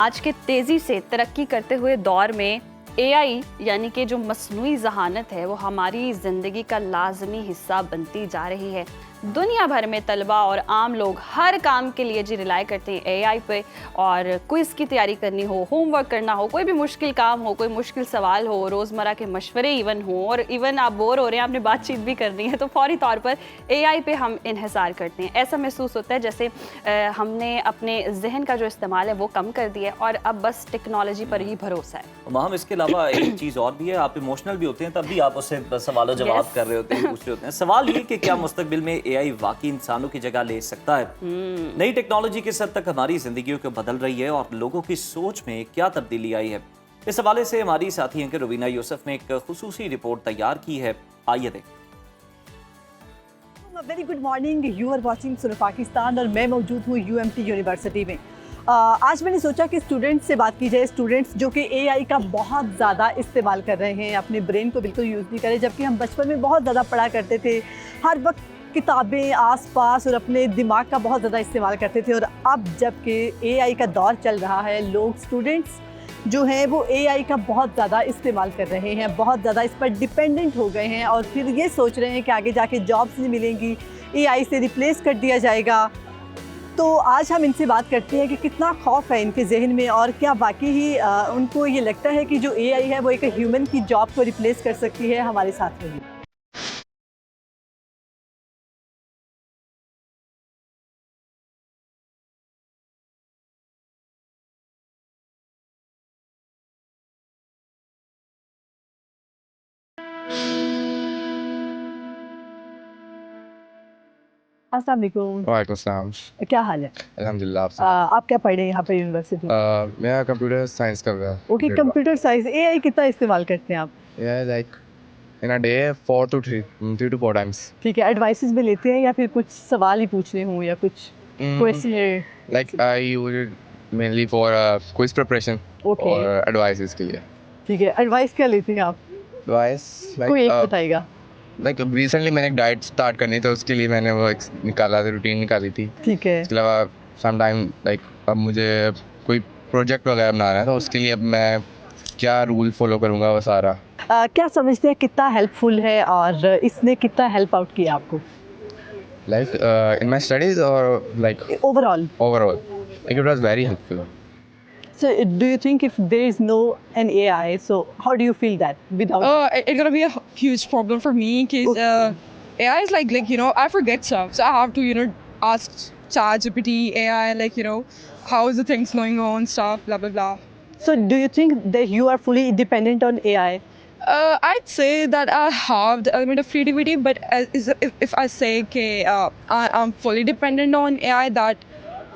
आज के तेज़ी से तरक्की करते हुए दौर में एआई यानी कि जो मसनूई ज़हानत है वो हमारी ज़िंदगी का लाजमी हिस्सा बनती जा रही है। दुनिया भर में तलबा और आम लोग हर काम के लिए जी रिलाई करते हैं एआई पे। और क्विज़ की तैयारी करनी हो, होमवर्क करना हो, कोई भी मुश्किल काम हो, कोई मुश्किल सवाल हो, रोज़मर्रा के मशवरे इवन हो, और इवन आप बोर हो रहे हैं, आपने बातचीत भी करनी है, तो फौरी तौर पर एआई पे हम इन्हिसार करते हैं। ऐसा महसूस होता है जैसे हमने अपने जहन का जो इस्तेमाल है वो कम कर दिया है और अब बस टेक्नोलॉजी पर ही भरोसा है। हम इसके अलावा एक चीज़ और भी है, आप इमोशनल भी होते हैं तब भी आप उससे सवाल जवाब कर रहे होते हैं, पूछ रहे होते हैं। सवाल ये कि क्या मुस्तकबिल में एआई वाकई इंसानों की जगह ले सकता है? नई टेक्नोलॉजी किस हद तक हमारी जिंदगियों को बदल रही है और लोगों की सोच में क्या तब्दीली आई है, इस हवाले से हमारी साथी हैं कि रुबीना यूसुफ ने एक खुसूसी रिपोर्ट तैयार की है। आइए देखें। Very good morning, you are watching Suno Pakistan और मैं मौजूद हूँ यूएमटी यूनिवर्सिटी में। आज मैंने सोचा कि स्टूडेंट्स से बात की जाए, स्टूडेंट्स जो कि एआई का बहुत ज़्यादा इस्तेमाल कर रहे हैं, अपने ब्रेन को बिल्कुल यूज़ नहीं करें, जबकि हम बचपन में बहुत ज़्यादा पढ़ा करते थे, हर वक्त किताबें आसपास और अपने दिमाग का बहुत ज़्यादा इस्तेमाल करते थे। और अब जबकि एआई का दौर चल रहा है, लोग स्टूडेंट्स जो हैं वो एआई का बहुत ज़्यादा इस्तेमाल कर रहे हैं, बहुत ज़्यादा इस पर डिपेंडेंट हो गए हैं और फिर ये सोच रहे हैं कि आगे जाके जॉब्स नहीं मिलेंगी, एआई से रिप्लेस कर दिया जाएगा। तो आज हम इनसे बात करते हैं कि कितना खौफ है इनके जहन में और क्या वाकई ही उनको ये लगता है कि जो एआई है वो एक ह्यूमन की जॉब को रिप्लेस कर सकती है। हमारे साथ रहिए। अस्सलाम वालेकुम। वालेकुम सलाम। क्या हाल है? अल्हम्दुलिल्लाह। आप आप क्या पढ़ रहे हैं यहाँ पे यूनिवर्सिटी में? मैं कंप्यूटर साइंस कर रहा हूँ। Okay, computer science. एआई कितना इस्तेमाल करते हैं आप? Yeah, like in a day 4 to 3 to 4 times. ठीक है, एडवाइसेस भी लेते हैं या फिर कुछ सवाल ही पूछने हों या कुछ question? Like I use it mainly for quiz preparation Okay. और advices के लिए। ठीक है, एडवाइस क्या लेते हैं आप? Advice कोई एक like बताइएगा। like recently मैंने एक डाइट स्टार्ट करनी थी, उसके लिए मैंने वो एक निकाला था, रूटीन निकाली थी। ठीक है। इसके अलावा sometime like अब मुझे कोई प्रोजेक्ट वगैरह बनाना है तो उसके लिए अब मैं क्या रूल फॉलो करूँगा वो सारा। क्या समझते हैं कितना हेल्पफुल है और इसने कितना हेल्प आउट किया आपको? Like in my studies or like overall. overall, like it was very helpful. So do you think if there is no an AI, so how do you feel that without? It's gonna be a huge problem for me because AI is like I forget stuff, so I have to ask ChatGPT, AI, how is the things going on, stuff, blah blah blah. So do you think that you are fully dependent on AI? I'd say that I have the element of creativity, but if I say I'm fully dependent on AI, that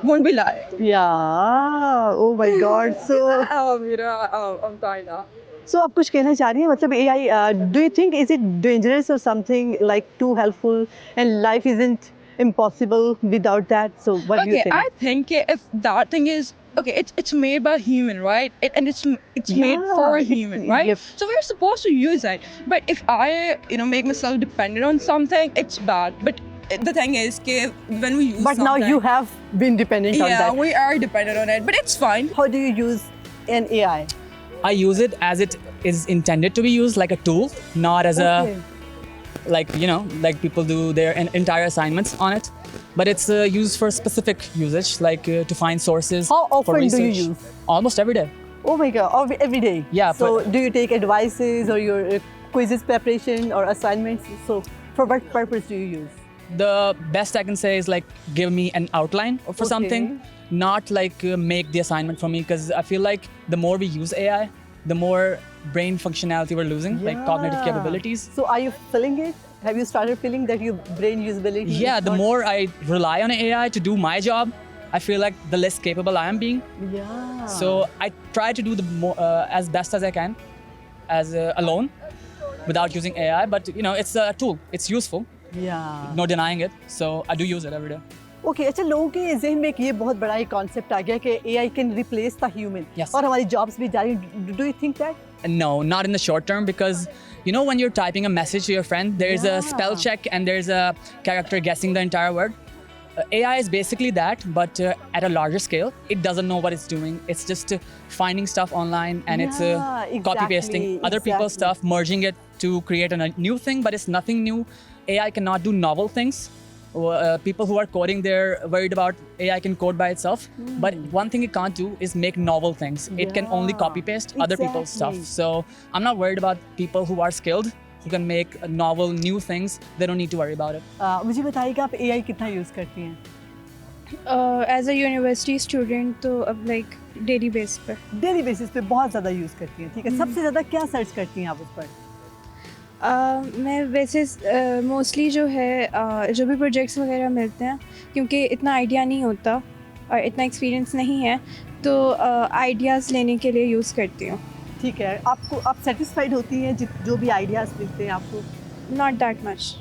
won't be lie. Yeah. Oh my God. So I'm kinda. so आप कुछ कहना चाह रही हैं, मतलब AI, do you think is it dangerous or something like too helpful and life isn't impossible without that? So what do you Okay, think? I think if that thing is okay, it's made by a human, right? And it's made for a human, right? Yep. So we're supposed to use it. But if I make myself dependent on something, it's bad. But the thing is, when we use But now something, you have been dependent on yeah, that. we are dependent on it. But it's fine. How do you use an AI? I use it as it is intended to be used, like a tool, not as Okay. like people do their entire assignments on it. But it's used for specific usage, like to find sources. How for often do you research. use? Almost every day. Oh my God, every day? Yeah, So but- do you take advices or your quizzes preparation or assignments? So for what purpose do you use? The best I can say is like give me an outline for Okay. something, not like make the assignment for me, because I feel like the more we use AI, the more brain functionality we're losing, like cognitive Yeah. capabilities. So are you feeling it? Have you started feeling that your brain usability? Yeah, is the not- more I rely on AI to do my job, I feel like the less capable I am being. Yeah. So I try to do the more as best as I can, as alone, without using AI. But it's a tool. It's useful. yeah. No denying it. So I do use it every day. Okay, अच्छा, लोगों के जहन में एक ये बहुत बड़ा एक कॉन्सेप्ट आ गया कि AI can replace the human. Yes. और हमारी jobs भी जा रही हैं. Do you think that? No, not in the short term, because when you're typing a message to your friend, there's a spell Yeah. check and there's a character guessing the entire word. AI is basically that, but at a larger scale. It doesn't know what it's doing. It's just finding stuff online and it's Yeah, copy pasting exactly, other people's exactly. stuff, merging it to create a new thing, but it's nothing new. AI cannot do novel things. People who are coding, they're worried about AI can code by itself. But one thing it can't do is make novel things. It can only Yeah, copy paste other people's stuff. exactly. So I'm not worried about people who are skilled, who can make novel new things. They don't need to worry about it. मुझे बताइएगा आप AI कितना use करती हैं? As a university student तो अब like daily base पे daily basis पे बहुत ज़्यादा यूज़ करती हैं, ठीक है। सबसे ज़्यादा क्या सर्च करती हैं आप उस पर? मैं वैसे मोस्टली जो है जो भी प्रोजेक्ट्स वगैरह मिलते हैं, क्योंकि इतना आइडिया नहीं होता और इतना एक्सपीरियंस नहीं है, तो आइडियाज़ लेने के लिए यूज़ करती हूँ। ठीक है, आपको आप सेटिस्फाइड होती हैं जो भी आइडियाज़ मिलते हैं आपको? Not that much.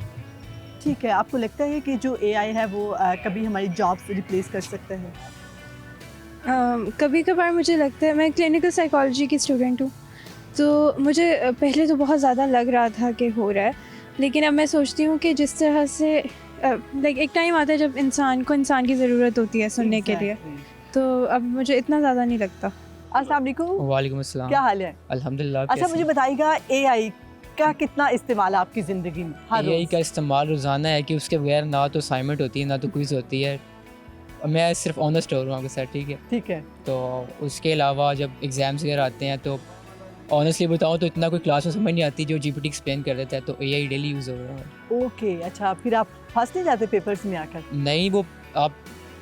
ठीक है, आपको लगता है कि जो एआई है वो कभी हमारी जॉब्स रिप्लेस कर सकता है? कभी कभार मुझे लगता है, मैं क्लिनिकल साइकोलॉजी की स्टूडेंट हूँ, तो मुझे पहले तो बहुत ज़्यादा लग रहा था कि हो रहा है, लेकिन अब मैं सोचती हूँ कि जिस तरह से लाइक एक टाइम आता है जब इंसान को इंसान की ज़रूरत होती है सुनने के लिए, Exactly. तो अब मुझे इतना ज़्यादा नहीं लगता। अस्सलाम वालेकुम, वालेकुम अस्सलाम। क्या हाल है? अल्हम्दुलिल्लाह। अच्छा, मुझे बताइएगा एआई का कितना इस्तेमाल है आपकी ज़िंदगी में हर यही रोज़? का इस्तेमाल रोज़ाना है कि उसके बगैर ना तो असाइनमेंट होती है ना तो क्विज़ होती है। और मैं सिर्फ ऑनेस्ट हो रहा हूँ आपके साथ, ठीक है। ठीक है, तो उसके अलावा जब एग्ज़ाम्स वगैरह आते हैं तो ऑनेस्टली बताऊँ तो इतना कोई क्लास में समझ नहीं आती जो जीपीटी एक्सप्लेन कर देता है, तो एआई डेली यूज़ हो रहा है। ओके। अच्छा, फिर आप फंस नहीं जाते पेपर्स में आकर? नहीं, वो आप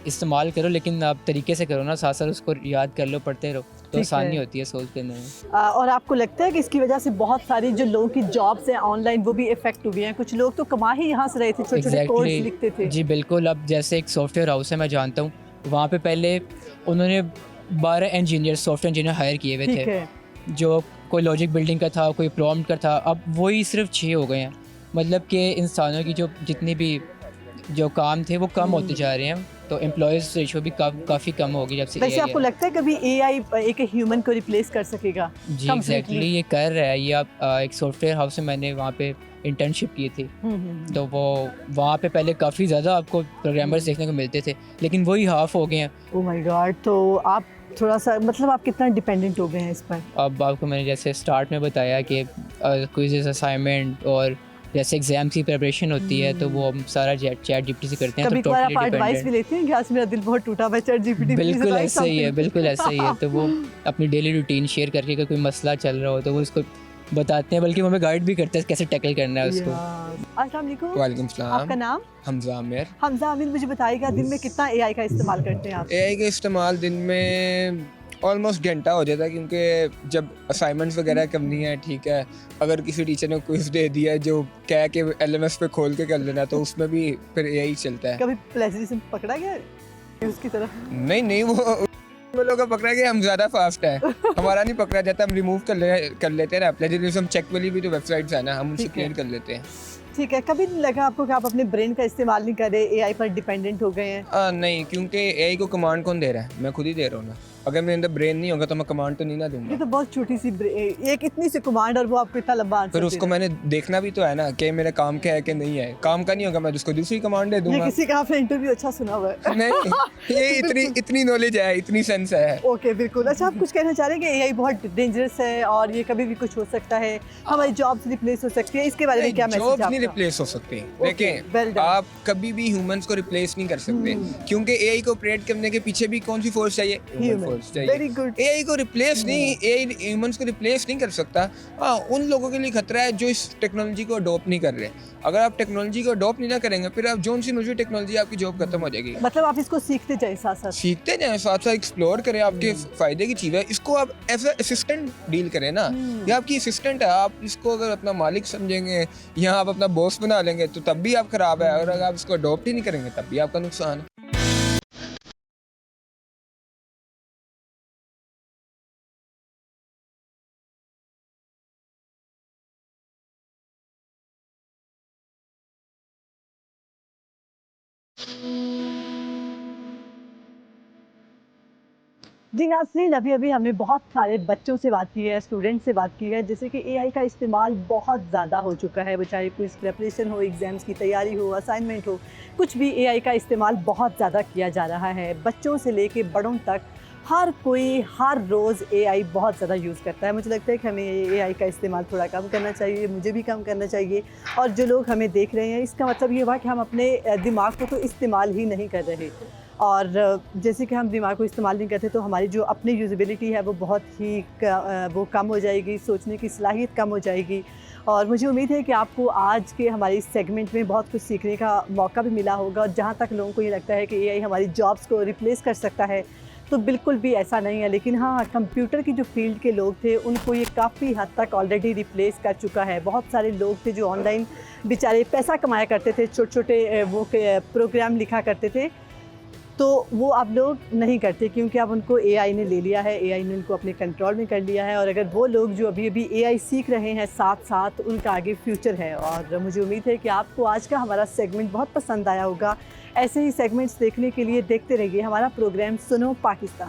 इस्तेमाल करो लेकिन आप तरीके से करो ना, साथ साथ उसको याद कर लो, पढ़ते रहो, तो ठीक आसानी है। होती है सोल्व करने में। और आपको लगता है कि इसकी वजह से बहुत सारी जो लोगों की जॉब्स हैं ऑनलाइन वो भी इफेक्ट हुई हैं? कुछ लोग तो कमा ही यहाँ से रहे थे, छोटे-छोटे कोड्स लिखते थे। जी बिल्कुल। अब जैसे एक सॉफ्टवेयर हाउस है, मैं जानता हूँ, वहाँ पे पहले उन्होंने 12 इंजीनियर, सॉफ्टवेयर इंजीनियर हायर किए हुए ठीक थे, है, जो कोई लॉजिक बिल्डिंग का था, कोई प्रॉम्प्ट का था। अब वही सिर्फ 6 हो गए हैं। मतलब कि इंसानों की जो जितनी भी जो काम थे वो कम होते जा रहे हैं, तो एम्प्लॉयज़ रेशो भी काफ़ी कम होगी जब से वैसे AI आपको है। लगता है कभी एआई एक ह्यूमन को रिप्लेस कर सकेगा? जी Completely? एग्जैक्टली, ये कर रहा है। ये आप एक सॉफ्टवेयर हाउस में मैंने वहाँ पे इंटर्नशिप की थी, तो वो वहाँ पे पहले काफ़ी ज़्यादा आपको प्रोग्रामर्स देखने को मिलते थे, लेकिन वही हाफ हो गए हैं। ओह माय गॉड, तो आप थोड़ा सा मतलब आप कितना डिपेंडेंट हो गए हैं इस पर? अब आपको मैंने जैसे स्टार्ट में बताया कि क्विज़, असाइनमेंट और जैसे एग्ज़ाम्स की प्रिपरेशन होती है, तो वो हम सारा चैट जीपीटी से करते हैं, कभी तो कभार आप टोटली एडवाइस भी डिपेंडेंट। लेते हैं कि आज मेरा दिल बहुत टूटा, मैं चैट जीपीटी बिल्कुल ऐसा ही है, बिल्कुल ऐसा ही है। तो वो अपनी डेली रूटीन शेयर करके अगर कोई मसला चल रहा हो तो वो उसको बताते हैं, बल्कि वो हमें गाइड भी करते हैं कैसे टैकल करना है उसको। अस्सलाम वालेकुम, वालेकुम आपका सलाम। नाम? हमजा आमिर। हमजा अमीर, मुझे बताइएगा दिन में कितना एआई का इस्तेमाल करते हैं आप? एआई का इस्तेमाल दिन में ऑलमोस्ट घंटा हो जाता है, क्योंकि जब असाइनमेंट्स वगैरह करनी है, ठीक है, अगर किसी टीचर ने क्विज दे दिया है जो कह के एलएमएस पे खोल के कर लेना, तो उसमें भी फिर एआई चलता है। कभी प्लेजरिज्म पकड़ा गया है उसकी तरफ? नहीं नहीं, वो लोग का पकड़ा गया, हम ज़्यादा फास्ट है, हमारा नहीं पकड़ा जाता, हम रिमूव कर लेते हैं ना। प्लेजरिज्म चेक वाली भी तो वेबसाइट्स है ना, हम उनसे ठीक है। क्लियर कर लेते हैं। ठीक है, कभी नहीं लगा आपको कि आप अपने ब्रेन का इस्तेमाल नहीं कर रहे, एआई पर डिपेंडेंट हो गए हैं? नहीं, क्योंकि एआई को कमांड कौन दे रहा है? मैं खुद ही दे रहा हूँ ना। अगर मेरे अंदर ब्रेन नहीं होगा तो मैं कमांड तो नहीं ना ये दूंगा। तो बहुत छोटी सी एक इतनी सी कमांड और वो आपको इतना लंबा आंसर फिर दे उसको रहा है। मैंने देखना भी तो है ना कि मेरा काम क्या है कि नहीं है। काम का नहीं होगा, मैं उसको दूसरी कमांड दे ये दूंगा। किसी का आपने इंटरव्यू अच्छा सुना हुआ है? नहीं, ये इतनी नॉलेज है, इतनी सेंस है। ओके, बिल्कुल। अच्छा, आप कुछ कहना चाह रहे हैं कि एआई बहुत डेंजरस है और ये कभी भी कुछ हो सकता है, हमारी जॉब्स रिप्लेस हो सकती है, इसके बारे में क्या मैसेज जॉब्स है नहीं आपका? रिप्लेस हो सकती। well देखें, done. आप कभी भी ह्यूमंस को रिप्लेस नहीं कर सकते, क्योंकि एआई को ऑपरेट करने के पीछे भी कौन सी फोर्स चाहिए? ह्यूमन फोर्स वेरी चाहिए। गुड। एआई को रिप्लेस नहीं, एआई ह्यूमंस को रिप्लेस नहीं कर सकता। हाँ, उन लोगों के लिए खतरा है जो इस टेक्नोलॉजी को अडॉप्ट नहीं कर रहे। अगर आप टेक्नोलॉजी को अडॉप्ट नहीं ना करेंगे, फिर आप जोन सी मर्जी टेक्नोलॉजी, आपकी जॉब खत्म हो जाएगी। मतलब आप इसको सीखते जाए साथ साथ? सीखते जाएं, साथ साथ एक्सप्लोर करें, आपके फायदे की चीज़ है। इसको आप एज अ असिस्टेंट डील करें ना, ये आपकी असिस्टेंट है। आप इसको अगर अपना मालिक समझेंगे या आप अपना बॉस बना लेंगे तो तब भी आप खराब है, और अगर आप इसको अडॉप्ट ही नहीं करेंगे तब भी आपका नुकसान है। जी नाज़रीन, अभी हमने बहुत सारे बच्चों से बात की है, स्टूडेंट से बात की है, जैसे कि एआई का इस्तेमाल बहुत ज़्यादा हो चुका है। वो चाहे क्विज़ प्रिपरेशन हो, एग्ज़ाम्स की तैयारी हो, असाइनमेंट हो, कुछ भी एआई का इस्तेमाल बहुत ज़्यादा किया जा रहा है। बच्चों से लेके बड़ों तक हर कोई हर रोज़ एआई बहुत ज़्यादा यूज़ करता है। मुझे लगता है कि हमें एआई का इस्तेमाल थोड़ा कम करना चाहिए, मुझे भी कम करना चाहिए। और जो लोग हमें देख रहे हैं, इसका मतलब ये हुआ कि हम अपने दिमाग को तो इस्तेमाल ही नहीं कर रहे। और जैसे कि हम दिमाग को इस्तेमाल नहीं करते तो हमारी जो अपनी यूज़ेबिलिटी है वो बहुत ही वो कम हो जाएगी, सोचने की सलाहियत कम हो जाएगी। और मुझे उम्मीद है कि आपको आज के हमारे इस सेगमेंट में बहुत कुछ सीखने का मौका भी मिला होगा। और जहाँ तक लोगों को ये लगता है कि एआई हमारी जॉब्स को रिप्लेस कर सकता है, तो बिल्कुल भी ऐसा नहीं है। लेकिन हाँ, कंप्यूटर की जो फील्ड के लोग थे उनको ये काफ़ी हद तक ऑलरेडी रिप्लेस कर चुका है। बहुत सारे लोग थे जो ऑनलाइन बेचारे पैसा कमाया करते थे, छोटे छोटे वो प्रोग्राम लिखा करते थे, तो वो अब लोग नहीं करते क्योंकि अब उनको एआई ने ले लिया है, एआई ने उनको अपने कंट्रोल में कर लिया है। और अगर वो लोग जो अभी एआई सीख रहे हैं साथ साथ, उनका आगे फ्यूचर है। और मुझे उम्मीद है कि आपको आज का हमारा सेगमेंट बहुत पसंद आया होगा। ऐसे ही सेगमेंट्स देखने के लिए देखते रहिए हमारा प्रोग्राम सुनो पाकिस्तान।